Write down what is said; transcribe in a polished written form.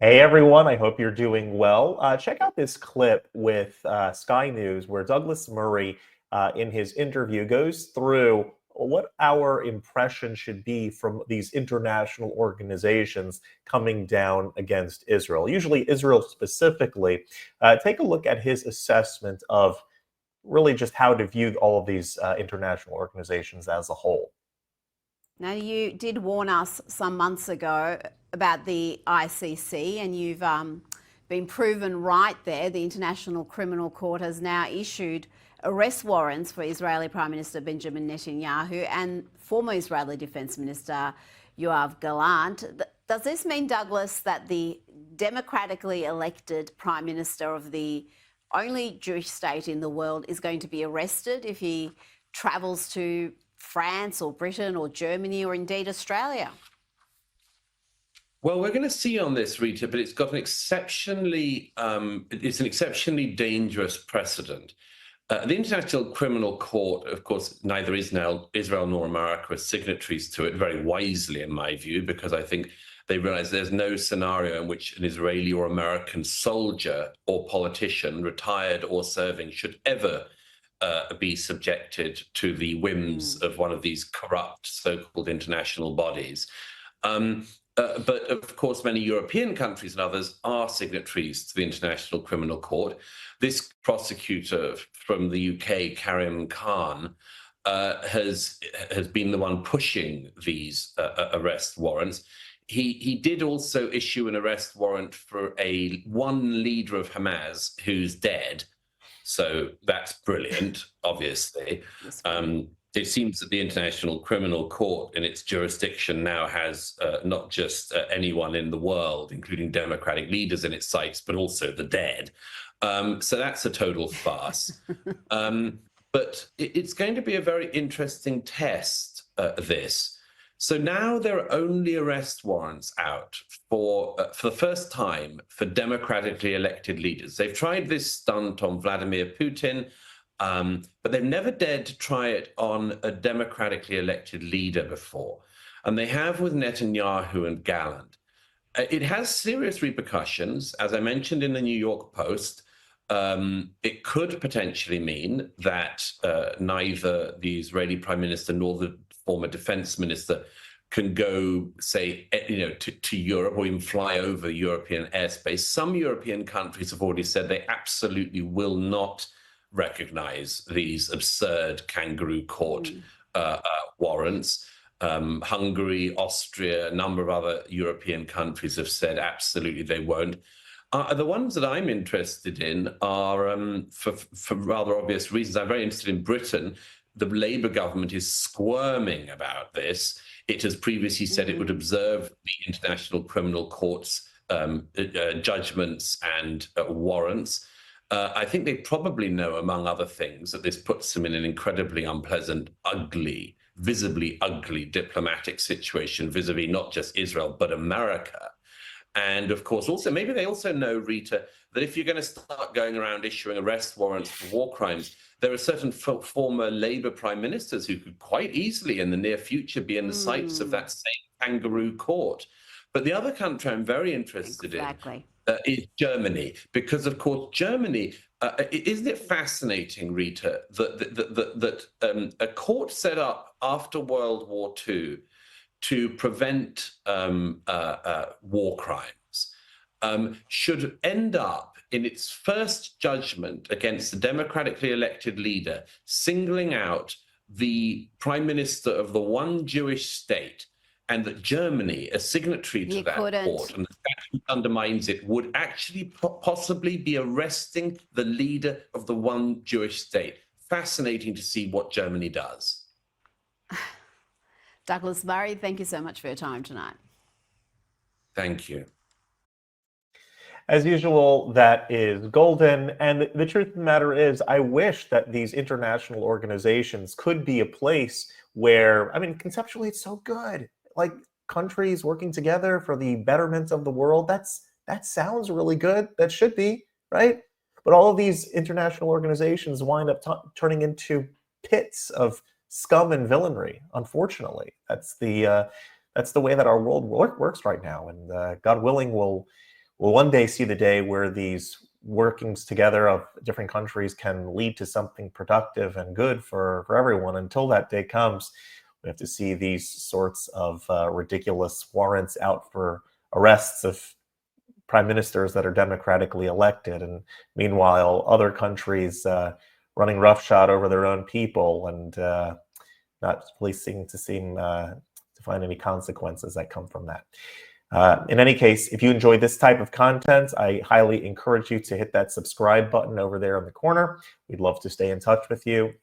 Hey everyone, I hope you're doing well. Check out this clip with Sky News where Douglas Murray, in his interview, goes through what our impression should be from these international organizations coming down against Israel, usually Israel specifically. Take a look at his assessment of really just how to view all of these international organizations as a whole. Now, you did warn us some months ago about the ICC, and you've been proven right there. The International Criminal Court has now issued arrest warrants for Israeli Prime Minister Benjamin Netanyahu and former Israeli Defense Minister Yoav Gallant. Does this mean, Douglas, that the democratically elected Prime Minister of the only Jewish state in the world is going to be arrested if he travels to France or Britain or Germany or indeed Australia? Well, we're going to see on this, Rita, but it's got an exceptionally dangerous precedent. The International Criminal Court, of course, neither Israel nor America are signatories to it, very wisely, in my view, because I think they realize there's no scenario in which an Israeli or American soldier or politician, retired or serving, should ever be subjected to the whims of one of these corrupt so-called international bodies. But of course, many European countries and others are signatories to the International Criminal Court. This prosecutor from the UK, Karim Khan, has been the one pushing these arrest warrants. He did also issue an arrest warrant for one leader of Hamas who's dead. So that's brilliant, obviously. It seems that the International Criminal Court in its jurisdiction now has not just anyone in the world, including democratic leaders in its sights, but also the dead. So that's a total farce. But it's going to be a very interesting test, this. So now there are only arrest warrants out for the first time for democratically elected leaders. They've tried this stunt on Vladimir Putin, but they've never dared to try it on a democratically elected leader before. And they have with Netanyahu and Gallant. It has serious repercussions. As I mentioned in the New York Post, it could potentially mean that neither the Israeli Prime Minister nor the former defense minister can go, say, to Europe or even fly over European airspace. Some European countries have already said they absolutely will not recognize these absurd kangaroo court warrants. Hungary, Austria, a number of other European countries have said absolutely they won't. The ones that I'm interested in are, for rather obvious reasons, I'm very interested in Britain. The Labour government is squirming about this. It has previously said it would observe the International Criminal Court's judgments and warrants. I think they probably know, among other things, that this puts them in an incredibly unpleasant, ugly, visibly ugly diplomatic situation vis-a-vis not just Israel, but America. And of course, also, maybe they also know, Rita, that if you're going to start going around issuing arrest warrants for war crimes, there are certain former Labour prime ministers who could quite easily in the near future be in the sights of that same kangaroo court. But the other country I'm very interested in is Germany, because, of course, Germany, isn't it fascinating, Rita, that a court set up after World War II to prevent war crimes should end up in its first judgment against the democratically elected leader singling out the prime minister of the one Jewish state, and that Germany, a signatory to that court, and the statute undermines it, would actually possibly be arresting the leader of the one Jewish state. Fascinating to see what Germany does. Douglas Murray, thank you so much for your time tonight. Thank you. As usual, that is golden. And the truth of the matter is, I wish that these international organizations could be a place where, I mean, conceptually, it's so good. Like countries working together for the betterment of the world. That sounds really good. That should be, right? But all of these international organizations wind up turning into pits of scum and villainy. Unfortunately, that's the way that our world works right now. And God willing, we'll we'll one day see the day where these workings together of different countries can lead to something productive and good for everyone. Until that day comes, we have to see these sorts of ridiculous warrants out for arrests of prime ministers that are democratically elected, and meanwhile other countries running roughshod over their own people and not really seem to find any consequences that come from that. In any case, if you enjoy this type of content, I highly encourage you to hit that subscribe button over there in the corner. We'd love to stay in touch with you.